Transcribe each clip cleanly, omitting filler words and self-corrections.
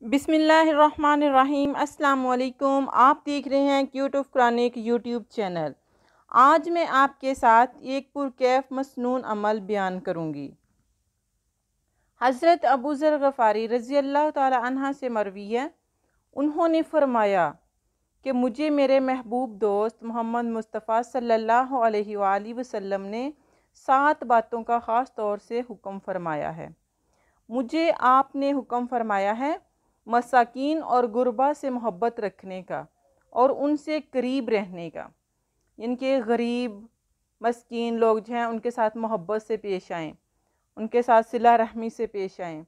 बिस्मिल्लाहिर्रहमानिर्रहीम। अस्सलाम वालेकुम। आप देख रहे हैं cute of Quranic YouTube channel. आज मैं आपके साथ एक पुरकैफ मसनून अमल बयान करूँगी। हज़रत अबू ज़र गफ़ारी रज़ी अल्लाह ताला अन्हा से मरवी है, उन्होंने फ़रमाया कि मुझे मेरे महबूब दोस्त मोहम्मद मुस्तफ़ा सल्लल्लाहु अलैहि वसल्लम ने 7 बातों का ख़ास तौर से हुक्म फ़रमाया है। मुझे आपने हुक्म फ़रमाया है मसाकीन और गुरबा से मोहब्बत रखने का और उनसे करीब रहने का। इनके गरीब मस्कीन लोग जो हैं उनके साथ मोहब्बत से पेश आएँ, उनके साथ सिला रहमी से पेश आएँ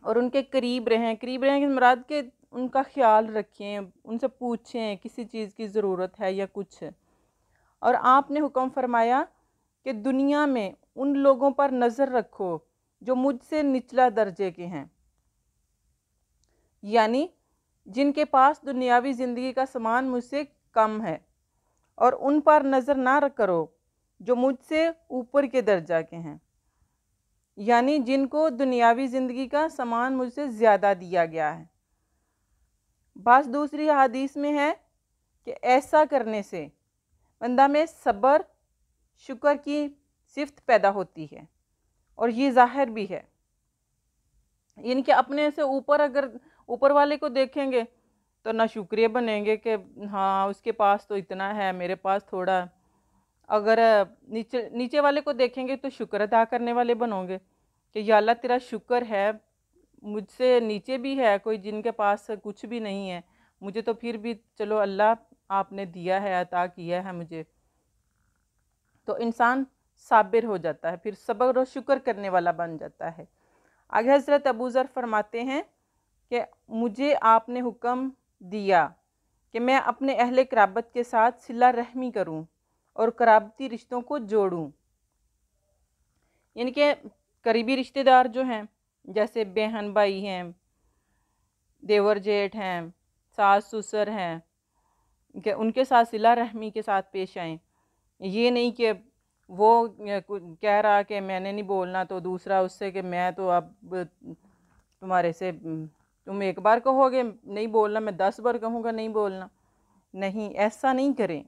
और उनके करीब रहें। करीब रहें की मुराद के उनका ख्याल रखें, उनसे पूछें किसी चीज़ की ज़रूरत है या कुछ। और आपने हुक्म फरमाया कि दुनिया में उन लोगों पर नज़र रखो जो मुझसे निचला दर्जे के हैं, यानी जिनके पास दुनियावी ज़िंदगी का सामान मुझसे कम है, और उन पर नज़र ना करो जो मुझसे ऊपर के दर्जा के हैं, यानी जिनको दुनियावी ज़िंदगी का सामान मुझसे ज़्यादा दिया गया है। बस दूसरी हदीस में है कि ऐसा करने से बंदा में सब्र शुक्र की सिफ्त पैदा होती है, और ये ज़ाहिर भी है। यानी कि अपने से ऊपर अगर ऊपर वाले को देखेंगे तो ना शुक्रिया बनेंगे कि हाँ उसके पास तो इतना है, मेरे पास थोड़ा। अगर नीचे नीचे वाले को देखेंगे तो शुक्र अदा करने वाले बनोगे कि या अल्लाह तेरा शुक्र है, मुझसे नीचे भी है कोई जिनके पास कुछ भी नहीं है, मुझे तो फिर भी चलो अल्लाह आपने दिया है, अता किया है मुझे। तो इंसान साबिर हो जाता है, फिर सब्र और शुक्र करने वाला बन जाता है। आगे हज़रत अबू ज़र फरमाते हैं कि मुझे आपने हुक्म दिया कि मैं अपने अहले कराबत के साथ सिला रहमी करूं और कराबती रिश्तों को जोड़ूं। यानी कि करीबी रिश्तेदार जो हैं, जैसे बहन भाई हैं, देवर जेठ हैं, सास ससुर हैं, कि उनके साथ सिला रहमी के साथ पेश आएँ। ये नहीं कि वो कह रहा कि मैंने नहीं बोलना तो दूसरा उससे कि मैं तो अब तुम्हारे से तुम एक बार कहोगे नहीं बोलना, मैं 10 बार कहूँगा नहीं बोलना। नहीं, ऐसा नहीं करें।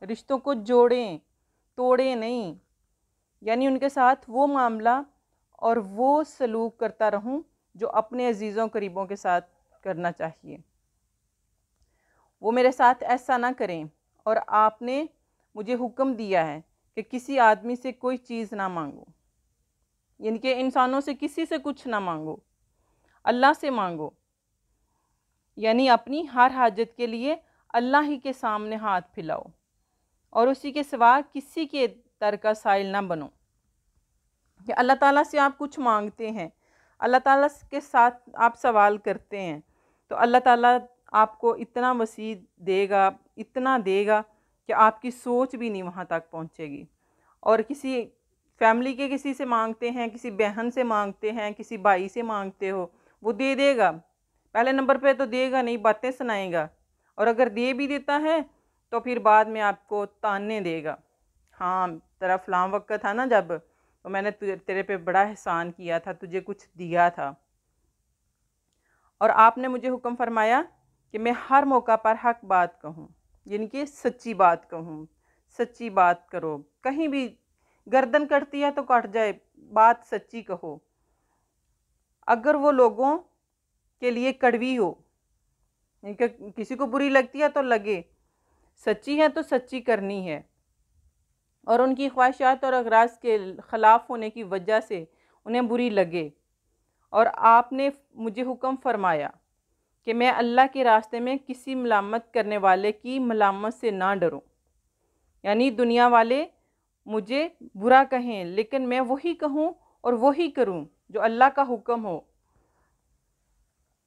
रिश्तों को जोड़ें, तोड़ें नहीं। यानी उनके साथ वो मामला और वो सलूक करता रहूं जो अपने अजीज़ों करीबों के साथ करना चाहिए, वो मेरे साथ ऐसा ना करें। और आपने मुझे हुक्म दिया है कि किसी आदमी से कोई चीज़ ना मांगो, यानी कि इंसानों से किसी से कुछ ना मांगो, अल्लाह से मांगो। यानी अपनी हर हाजत के लिए अल्लाह ही के सामने हाथ फैलाओ और उसी के सिवा किसी के दर का साइल ना बनो। कि अल्लाह ताला से आप कुछ मांगते हैं, अल्लाह ताला के साथ आप सवाल करते हैं, तो अल्लाह ताला आपको इतना वसी देगा, इतना देगा कि आपकी सोच भी नहीं वहाँ तक पहुँचेगी। और किसी फैमिली के किसी से मांगते हैं, किसी बहन से मांगते हैं, किसी भाई से मांगते हो, वो दे देगा। पहले नंबर पे तो देगा नहीं, बातें सुनाएगा, और अगर दे भी देता है तो फिर बाद में आपको ताने देगा। हाँ तेरा फलां वक्त था ना जब तो मैंने तेरे पे बड़ा एहसान किया था, तुझे कुछ दिया था। और आपने मुझे हुक्म फरमाया कि मैं हर मौका पर हक बात कहूँ, यानी कि सच्ची बात कहूँ। सच्ची बात करो, कहीं भी गर्दन कटती है तो कट जाए, बात सच्ची कहो। अगर वो लोगों के लिए कड़वी हो, किसी को बुरी लगती है तो लगे, सच्ची है तो सच्ची करनी है। और उनकी ख्वाहिशात और अगराज के ख़िलाफ़ होने की वजह से उन्हें बुरी लगे। और आपने मुझे हुक्म फरमाया कि मैं अल्लाह के रास्ते में किसी मलामत करने वाले की मलामत से ना डरूं। यानी दुनिया वाले मुझे बुरा कहें लेकिन मैं वही कहूँ और वही करूँ जो अल्लाह का हुक्म हो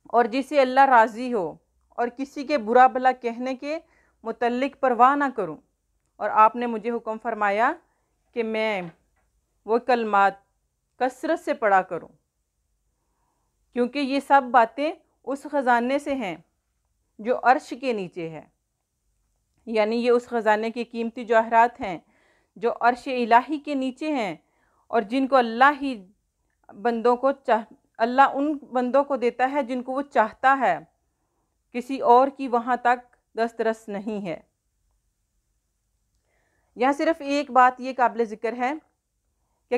और जिसे अल्लाह राज़ी हो, और किसी के बुरा भला कहने के मुतल्लिक परवाह ना करूँ। और आपने मुझे हुक्म फरमाया कि मैं वो कलमात कसरत से पढ़ा करूँ, क्योंकि ये सब बातें उस ख़जाने से हैं जो अर्श के नीचे है। यानी ये उस ख़जाने के कीमती जवाहरात हैं जो अर्श इलाही के नीचे हैं, और जिनको अल्लाह ही बंदों को अल्लाह उन बंदों को देता है जिनको वो चाहता है, किसी और की वहाँ तक दस्तरस नहीं है। यहाँ सिर्फ एक बात ये काबिल ज़िक्र है कि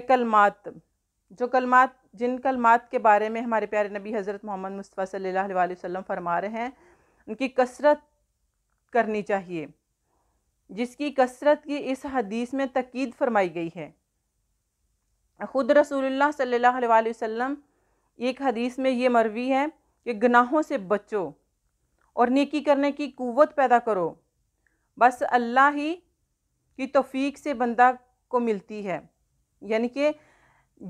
जिन कलमात के बारे में हमारे प्यारे नबी हज़रत मोहम्मद मुस्तफ़ा सल्लल्लाहु अलैहि वसल्लम फरमा रहे हैं, उनकी कसरत करनी चाहिए, जिसकी कसरत की इस हदीस में तकीद फरमाई गई है। खुद रसूलुल्लाह सल्लल्लाहु अलैहि वसल्लम एक हदीस में ये मरवी है कि गुनाहों से बचो और नेकी करने की कुव्वत पैदा करो, बस अल्लाह ही की तौफीक से बंदा को मिलती है। यानी कि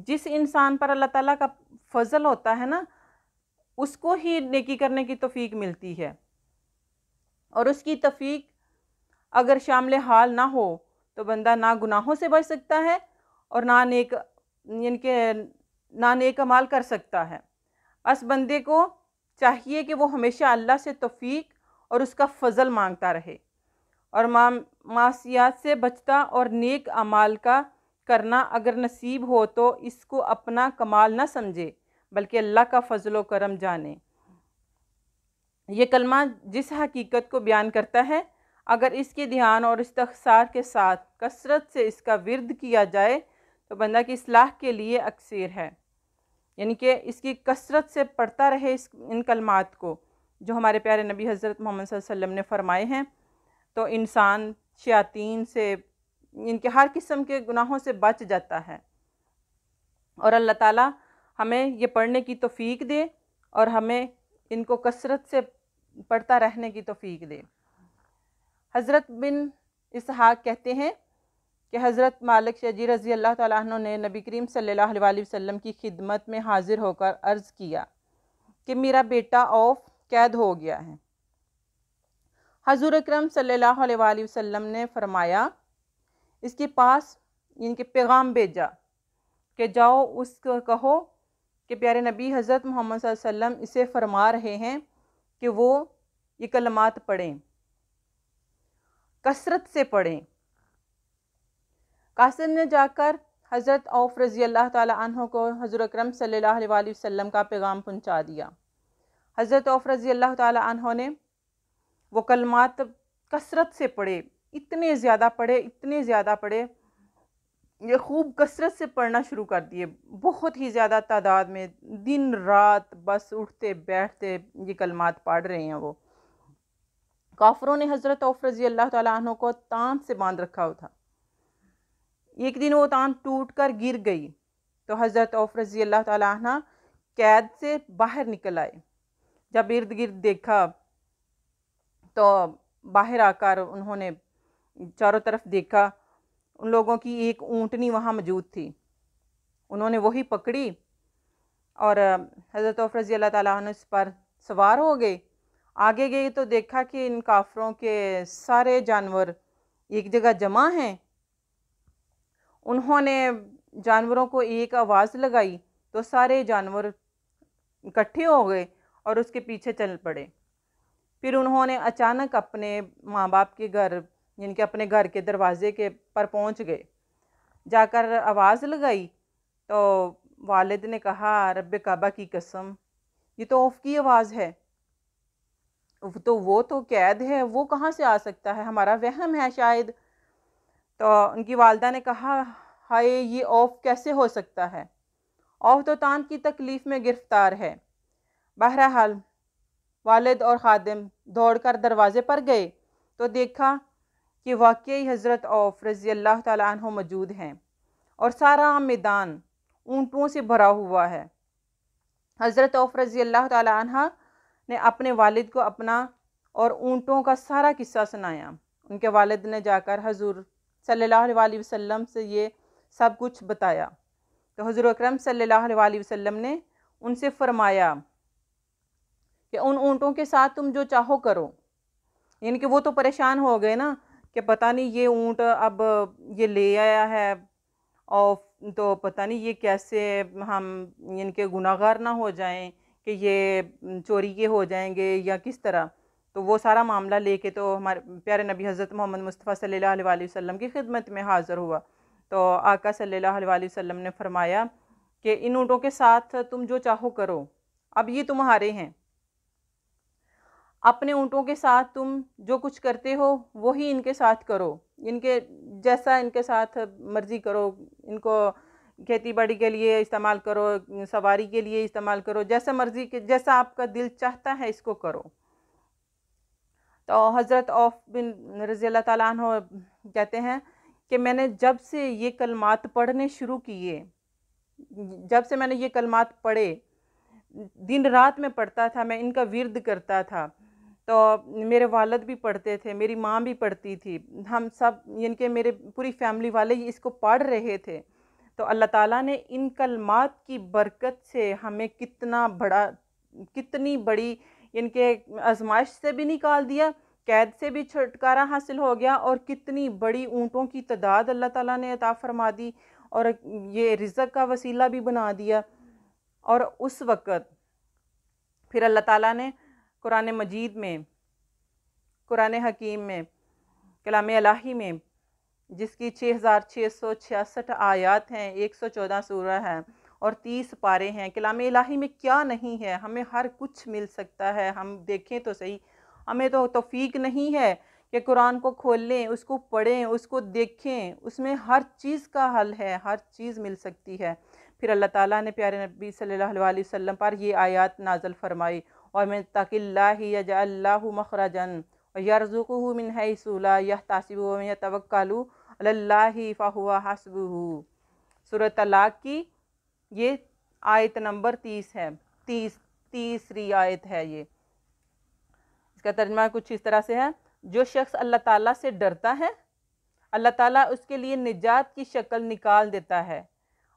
जिस इंसान पर अल्लाह ताला का फजल होता है ना, उसको ही नेकी करने की तौफीक मिलती है। और उसकी तौफीक अगर शामिल हाल ना हो तो बंदा ना गुनाहों से बच सकता है और ना नेक अमाल कर सकता है। बस बंदे को चाहिए कि वो हमेशा अल्लाह से तौफीक और उसका फ़ज़ल मांगता रहे और मासियात से बचता और नेक अमाल का करना अगर नसीब हो तो इसको अपना कमाल ना समझे, बल्कि अल्लाह का फ़ज़ल व करम जाने। ये कलमा जिस हकीकत को बयान करता है, अगर इसके ध्यान और इस्तग़फ़ार के साथ कसरत से इसका विर्द किया जाए तो बंदा की इस्लाह के लिए अक्सर है। यानी कि इसकी कसरत से पढ़ता रहे इन कलमात को जो हमारे प्यारे नबी हज़रत मोहम्मद सल्लल्लाहु अलैहि वसल्लम ने फ़रमाए हैं, तो इंसान शयातीन से, इनके हर किस्म के गुनाहों से बच जाता है। और अल्लाह ताला हमें ये पढ़ने की तौफीक दे और हमें इनको कसरत से पढ़ता रहने की तौफीक दे। हज़रत बिन इसहाक़ कहते हैं कि हज़रत मालिक शजी रज़ी अल्लाह ताला अन्हु ने नबी करीम सल्लल्लाहु अलैहि वसल्लम की खिदमत में हाजिर होकर अर्ज़ किया कि मेरा बेटा औफ कैद हो गया है। हज़ूर अकरम सल्लल्लाहु अलैहि वसल्लम ने फरमाया, इसके पास इनके पैगाम भेजा कि जाओ उसको कहो कि प्यारे नबी हज़रत मोहम्मद सल्लल्लाहु अलैहि वसल्लम इसे फरमा रहे हैं कि वो ये कलमात पढ़ें, कसरत से पढ़ें। कासिम ने जाकर हज़रत औफ रज़ी अल्लाह ताला अन्हो को हज़ूर अकरम सल्लल्लाहु अलैहि वसल्लम का पैगाम पहुंचा दिया। हज़रत औफ रज़ी अल्लाह ताला अन्हो ने वो कलमात कसरत से पढ़े, इतने ज़्यादा पढ़े, ये खूब कसरत से पढ़ना शुरू कर दिए, बहुत ही ज़्यादा तादाद में, दिन रात बस उठते बैठते ये कलमात पढ़ रहे हैं। वो काफरों ने हज़रत औफ रज़ी अल्लाह ताला अन्हो को तान से बांध रखा था। एक दिन वो तान टूट कर गिर गई तो हज़रत औफ रज़ी अल्लाह ताला अन्हा कैद से बाहर निकल आए। जब इर्द गिर्द देखा तो बाहर आकर उन्होंने चारों तरफ देखा, उन लोगों की एक ऊँटनी वहाँ मौजूद थी। उन्होंने वही पकड़ी और हज़रत औफ रज़ी अल्लाह ताला अन्हु इस पर सवार हो गए। आगे गए तो देखा कि इन काफरों के सारे जानवर एक जगह जमा हैं। उन्होंने जानवरों को एक आवाज़ लगाई तो सारे जानवर इकट्ठे हो गए और उसके पीछे चल पड़े। फिर उन्होंने अचानक अपने माँ बाप के घर, यानी कि अपने घर के दरवाजे के पर पहुँच गए। जाकर आवाज़ लगाई तो वालिद ने कहा, रब्बे काबा की कसम, ये तो औफ की आवाज़ है, तो वो तो कैद है, वो कहाँ से आ सकता है, हमारा वहम है शायद। तो उनकी वालदा ने कहा, हाय ये औफ कैसे हो सकता है, औफ तो तान की तकलीफ़ में गिरफ्तार है। बहरहाल वालिद और खादिम दौड़कर दरवाजे पर गए तो देखा कि वाकई हज़रत औफ रज़ी अल्लाह ताला अन्हु मौजूद हैं और सारा मैदान ऊँटों से भरा हुआ है। हज़रत औफ रज़ी अल्लाह ताला अन्हा ने अपने वालिद को अपना और ऊँटों का सारा किस्सा सुनाया। उनके वालिद ने जाकर हज़ूर सल्लल्लाहु अलैहि वसल्लम से ये सब कुछ बताया तो हज़ूर अकरम सल्लल्लाहु अलैहि वसल्लम ने उनसे फरमाया कि उन ऊँटों के साथ तुम जो चाहो करो। यानी कि वो तो परेशान हो गए ना कि पता नहीं ये ऊँट अब ये ले आया है और तो पता नहीं ये कैसे हम इनके गुनाहगार ना हो जाएं कि ये चोरी के हो जाएंगे या किस तरह। तो वो सारा मामला लेके तो हमारे प्यारे नबी हज़रत मोहम्मद मुस्तफ़ा सल्लल्लाहु अलैहि वसल्लम की खिदमत में हाज़िर हुआ। तो आका सल्लल्लाहु अलैहि वसल्लम ने फरमाया कि इन ऊँटों के साथ तुम जो चाहो करो, अब ये तुम्हारे हैं। अपने ऊँटों के साथ तुम जो कुछ करते हो वही इनके साथ करो, इनके जैसा इनके साथ मर्ज़ी करो, इनको खेती बाड़ी के लिए इस्तेमाल करो, सवारी के लिए इस्तेमाल करो, जैसा मर्ज़ी के जैसा आपका दिल चाहता है इसको करो। तो हज़रत औफ बिन रज़ी अल्लाह ताला अन्हु कहते हैं कि मैंने जब से ये कलमात पढ़ने शुरू किए, जब से मैंने ये कलमात पढ़े, दिन रात में पढ़ता था, मैं इनका विर्द करता था। तो मेरे वालिद भी पढ़ते थे, मेरी माँ भी पढ़ती थी, हम सब यानी मेरे पूरी फैमिली वाले ही इसको पढ़ रहे थे। तो अल्लाह ताला ने इन कलमात की बरकत से हमें कितनी बड़ी इनके आजमाइश से भी निकाल दिया, कैद से भी छुटकारा हासिल हो गया, और कितनी बड़ी ऊँटों की तादाद अल्लाह ताला ने अता फरमा दी, और ये रिज़्क़ का वसीला भी बना दिया। और उस वक़्त फिर अल्लाह ताला ने कुरान मजीद में, कुरान हकीम में, कलाम इलाही में, जिसकी 6666 आयात हैं, 114 सूरा है और 30 पारे हैं, कलाम इलाही में क्या नहीं है। हमें हर कुछ मिल सकता है, हम देखें तो सही। हमें तो तौफीक नहीं है कि कुरान को खोलें, उसको पढ़ें, उसको देखें, उसमें हर चीज़ का हल है, हर चीज़ मिल सकती है। फिर अल्लाह ताला ने प्यारे नबी सल्लल्लाहु अलैहि वसल्लम पर ये आयत नाज़िल फरमाई, और मैं तक़िल्लाहि यजअल लहु मख़रजन व यरज़ुक़हु मिन हैसु ला यहतसिब व मन यतवक्कलु अलल्लाहि फहुवा हस्बुहु। सूरह तलाक की ये आयत नंबर 30 है, तीसरी आयत है ये। इसका तर्जुमा कुछ इस तरह से है, जो शख्स अल्लाह ताला से डरता है, अल्लाह ताला उसके लिए निजात की शक्ल निकाल देता है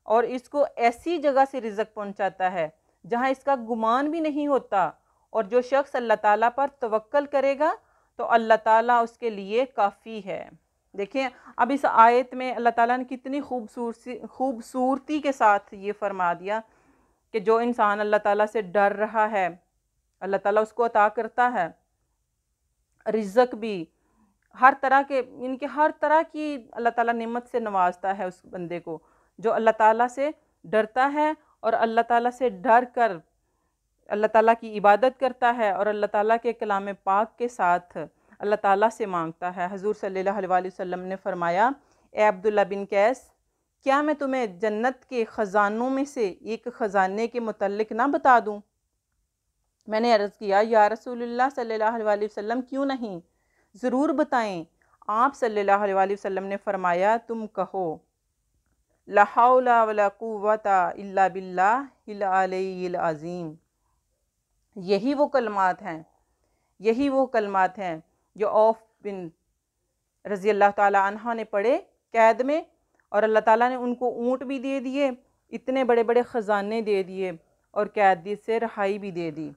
और इसको ऐसी जगह से रिज़्क़ पहुंचाता है जहां इसका गुमान भी नहीं होता। और जो शख्स अल्लाह ताला पर तवक्कल करेगा तो अल्लाह ताला उसके लिए काफ़ी है। देखिए, अब इस आयत में अल्लाह ताला ने कितनी खूबसूरती के साथ ये फरमा दिया कि जो इंसान अल्लाह ताला से डर रहा है, अल्लाह ताला उसको अता करता है रिज़्क़ भी, हर तरह के हर तरह की अल्लाह ताला नेमत से नवाजता है उस बंदे को जो अल्लाह ताला से डरता है और अल्लाह ताला से डर कर अल्लाह ताला की इबादत करता है और अल्लाह ताला के कलाम पाक के साथ अल्लाह ताला से मांगता है। हुज़ूर सल्लल्लाहु अलैहि वसल्लम ने फरमाया, ए अब्दुल्ला बिन कैस, क्या मैं तुम्हें जन्नत के ख़जानों में से एक ख़जाने के मुतल्लिक ना बता दूँ? मैंने अर्ज़ किया, या रसूलुल्लाह सल्लल्लाहु अलैहि वसल्लम, क्यों नहीं, ज़रूर बताएं। आप सल्लल्लाहु अलैहि वसल्लम ने फरमाया, तुम कहो, ला हौला वला कुव्वता इल्ला बिल्लाहिल अलिय्यिल अज़ीम। यही वो कलमात हैं जो औफ बिन रज़ी अल्लाह ताला अन्हा ने पढ़े कैद में, और अल्लाह ताला ने उनको ऊँट भी दे दिए, इतने बड़े बड़े ख़जाने दे दिए और कैदी से रहाई भी दे दी।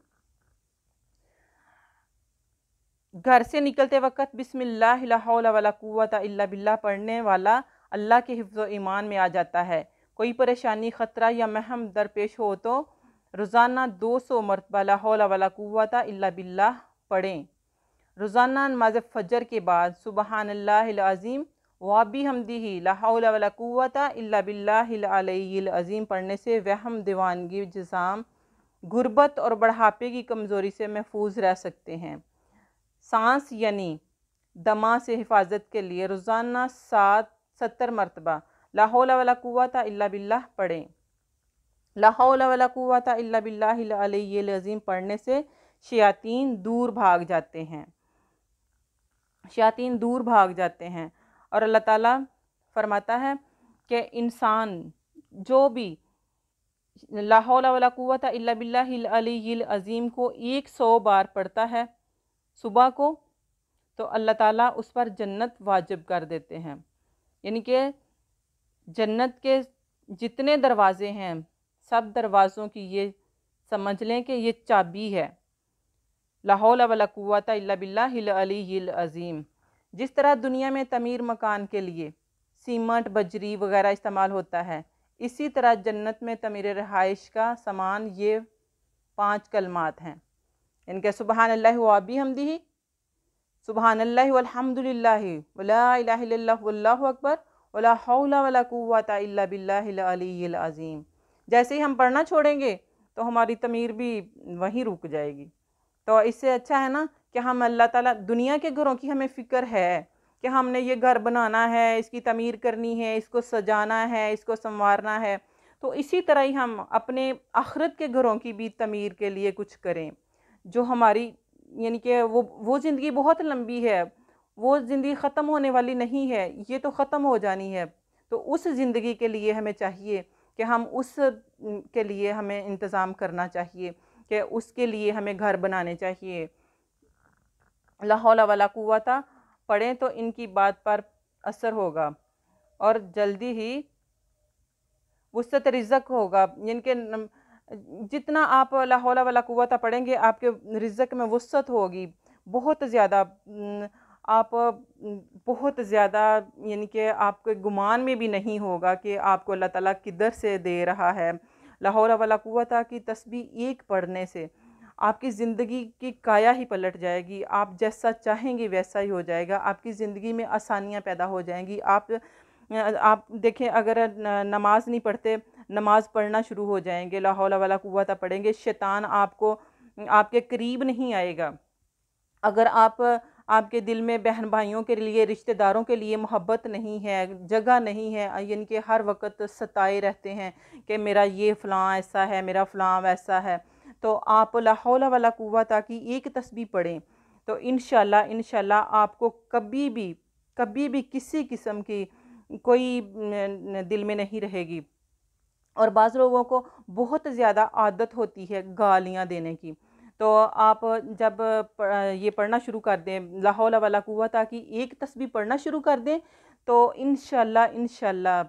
घर से निकलते वक़्त बिस्मिल्लाह ला हौला वला कुव्वता इल्ला बिल्लाह पढ़ने वाला अल्लाह के हिफ्ज़ व ईमान में आ जाता है। कोई परेशानी, ख़तरा या महम दरपेश हो तो रोज़ाना 200 मरतबा ला हौला वला कुव्वता इल्ला बिल्लाह पढ़ें। रोज़ाना नमाज़ फ़जर के बाद सुबहानल्लाहिल अज़ीम व बिहम्दिही ला हौला वला कुव्वता इल्ला बिल्लाहिल अलिय्यिल अज़ीम पढ़ने से वहम, दीवानगी, जिसाम, गुर्बत और बढ़ापे की कमज़ोरी से महफूज रह सकते हैं। सांस यानी दमा से हिफाजत के लिए रोज़ाना 70 मरतबा ला हौला वला कुव्वता इल्ला बिल्लाह पढ़ें। ला हौला वला कुव्वता इल्ला बिल्लाहिल अलिय्यिल अज़ीम पढ़ने से शयातीन दूर भाग जाते हैं, और अल्लाह ताला फरमाता है कि इंसान जो भी ला हौला वला कुव्वता इल्ला बिल्लाहिल अलिय्यिल अज़ीम को 100 बार पढ़ता है सुबह को, तो अल्लाह ताला उस पर जन्नत वाजिब कर देते हैं। यानी कि जन्नत के जितने दरवाज़े हैं, सब दरवाज़ों की ये समझ लें कि ये चाबी है, ला हौला वला कुव्वता इल्ला बिल्लाहिल अलिय्यिल अज़ीम। जिस तरह दुनिया में तमीर मकान के लिए सीमेंट, बजरी वगैरह इस्तेमाल होता है, इसी तरह जन्नत में तमीर रहाइश का सामान ये 5 कलमात हैं। इनके सुबहानल्लाहि व बिहम्दिही, सुबहानल्लाहि वल्हम्दुलिल्लाहि वला इलाहा इल्लल्लाहु वल्लाहु अकबर वला हौला वला कुव्वता इल्ला बिल्लाहिल अलिय्यिल अज़ीम। जैसे ही हम पढ़ना छोड़ेंगे तो हमारी तमीर भी वहीं रुक जाएगी। तो इससे अच्छा है ना कि हम अल्लाह ताला, दुनिया के घरों की हमें फ़िक्र है कि हमने ये घर बनाना है, इसकी तमीर करनी है, इसको सजाना है, इसको संवारना है। तो इसी तरह ही हम अपने आखिरत के घरों की भी तमीर के लिए कुछ करें, जो हमारी, यानी कि वो ज़िंदगी बहुत लंबी है, वो ज़िंदगी ख़त्म होने वाली नहीं है, ये तो ख़त्म हो जानी है। तो उस ज़िंदगी के लिए हमें चाहिए कि हम उस के लिए हमें इंतज़ाम करना चाहिए, कि उसके लिए हमें घर बनाने चाहिए। ला हौला वला कुव्वता पढ़ें तो इनकी बात पर असर होगा और जल्दी ही वुसअत रिज़्क़ होगा। इनके जितना आप ला हौला वला कुव्वता पढ़ेंगे, आपके रिज़्क़ में वुसअत होगी बहुत ज़्यादा। आप बहुत ज़्यादा, यानी कि आपके गुमान में भी नहीं होगा कि आपको अल्लाह ताला किधर से दे रहा है। ला हौला वला कुव्वता की तस्बीह एक पढ़ने से आपकी ज़िंदगी की काया ही पलट जाएगी। आप जैसा चाहेंगे वैसा ही हो जाएगा। आपकी ज़िंदगी में आसानियाँ पैदा हो जाएँगी। आप देखें, अगर नमाज़ नहीं पढ़ते, नमाज़ पढ़ना शुरू हो जाएंगे, ला हौला वला कुव्वता पढ़ेंगे, शैतान आपको आपके करीब नहीं आएगा। अगर आपके दिल में बहन भाइयों के लिए, रिश्तेदारों के लिए मोहब्बत नहीं है, जगह नहीं है, यानी कि हर वक्त सताए रहते हैं कि मेरा ये फ़लाँ ऐसा है, मेरा फ़लाँ वैसा है, तो आप ला हौला वला कुव्वता की एक तस्बीह पढ़ें तो इंशाल्लाह आपको कभी भी किसी किस्म की कोई दिल में नहीं रहेगी। और बाज़ लोगों को बहुत ज़्यादा आदत होती है गालियाँ देने की। तो आप जब ये पढ़ना शुरू कर दें, ला हौला वला कुव्वता की एक तस्बीह पढ़ना शुरू कर दें, तो इंशाल्लाह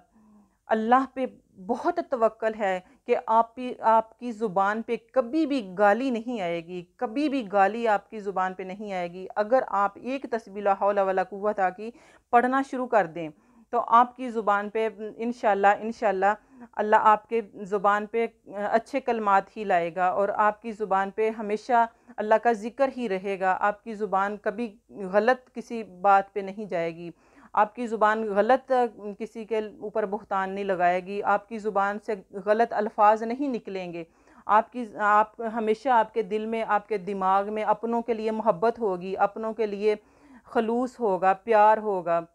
अल्लाह पे बहुत तवक्कल है कि आपकी ज़ुबान पे कभी भी गाली नहीं आएगी, कभी भी गाली आपकी ज़ुबान पे नहीं आएगी। अगर आप एक तस्बीह ला हौला वला कुव्वता की पढ़ना शुरू कर दें, तो आपकी ज़ुबान पे इंशाल्लाह अल्लाह आपके ज़ुबान पे अच्छे कलमात ही लाएगा और आपकी ज़ुबान पे हमेशा अल्लाह का ज़िक्र ही रहेगा। आपकी ज़ुबान कभी गलत किसी बात पे नहीं जाएगी। आपकी ज़ुबान गलत किसी के ऊपर बुहतान नहीं लगाएगी। आपकी ज़ुबान से गलत अल्फाज नहीं निकलेंगे। आप हमेशा आपके दिल में, आपके दिमाग में अपनों के लिए मोहब्बत होगी, अपनों के लिए खलूस होगा, प्यार होगा।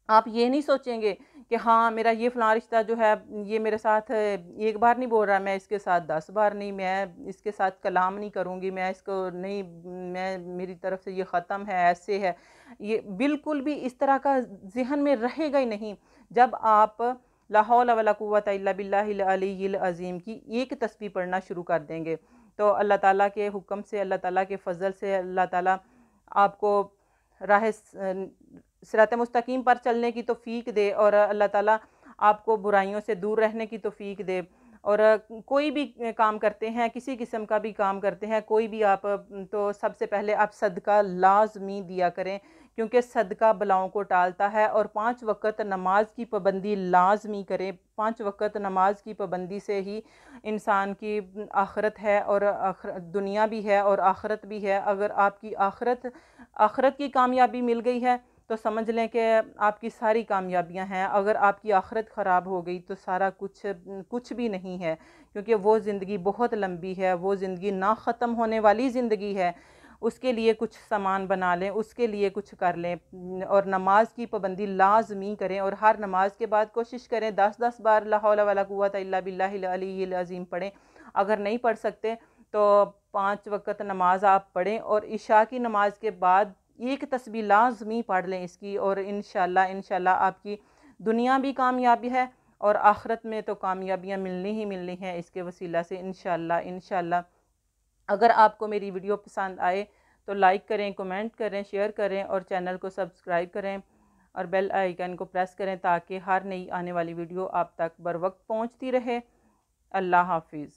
आप ये नहीं सोचेंगे कि हाँ, मेरा ये फ़लाँ रिश्ता जो है, ये मेरे साथ एक बार नहीं बोल रहा, मैं इसके साथ 10 बार नहीं, मैं इसके साथ कलाम नहीं करूँगी, मैं इसको नहीं, मैं, मेरी तरफ से ये ख़त्म है, ऐसे है। ये बिल्कुल भी इस तरह का ज़हन में रहेगा ही नहीं। जब आप ला हौला वला कुव्वता इल्ला बिल्लाहिल अलिय्यिल अज़ीम की एक तस्बीह पढ़ना शुरू कर देंगे, तो अल्लाह ताला के हुक्म से, अल्लाह ताला के फ़ज़ल से अल्लाह ताला आपको राह सिरात मुस्तकीम पर चलने की तौफ़ीक दे और अल्लाह ताला आपको बुराइयों से दूर रहने की तौफ़ीक दे। और कोई भी काम करते हैं, किसी किस्म का भी काम करते हैं, कोई भी आप, तो सबसे पहले आप सदका लाज़मी दिया करें, क्योंकि सदका बलाओं को टालता है। और 5 वक़्त नमाज की पाबंदी लाज़मी करें। 5 वक़्त नमाज की पाबंदी से ही इंसान की आखिरत है और दुनिया भी है और आखिरत भी है। अगर आपकी आखिरत की कामयाबी मिल गई है तो समझ लें कि आपकी सारी कामयाबियां हैं। अगर आपकी आखिरत ख़राब हो गई तो सारा कुछ भी नहीं है, क्योंकि वो ज़िंदगी बहुत लंबी है, वो ज़िंदगी ना ख़त्म होने वाली ज़िंदगी है। उसके लिए कुछ सामान बना लें, उसके लिए कुछ कर लें और नमाज की पाबंदी लाजमी करें। और हर नमाज के बाद कोशिश करें 10-10 बार ला हौला वला कुव्वता इल्ला बिल्लाहिल अलिय्यिल अज़ीम पढ़ें। अगर नहीं पढ़ सकते तो 5 वक़्त नमाज आप पढ़ें और इशा की नमाज के बाद एक तस्बीह लाज़मी पढ़ लें इसकी। और इंशाल्लाह आपकी दुनिया भी कामयाबी है और आखिरत में तो कामयाबियाँ मिलनी ही मिलनी हैं इसके वसीला से इंशाल्लाह। अगर आपको मेरी वीडियो पसंद आए तो लाइक करें, कमेंट करें, शेयर करें और चैनल को सब्सक्राइब करें और बेल आइकन को प्रेस करें ताकि हर नई आने वाली वीडियो आप तक बर वक्त पहुँचती रहे। अल्लाह हाफिज़।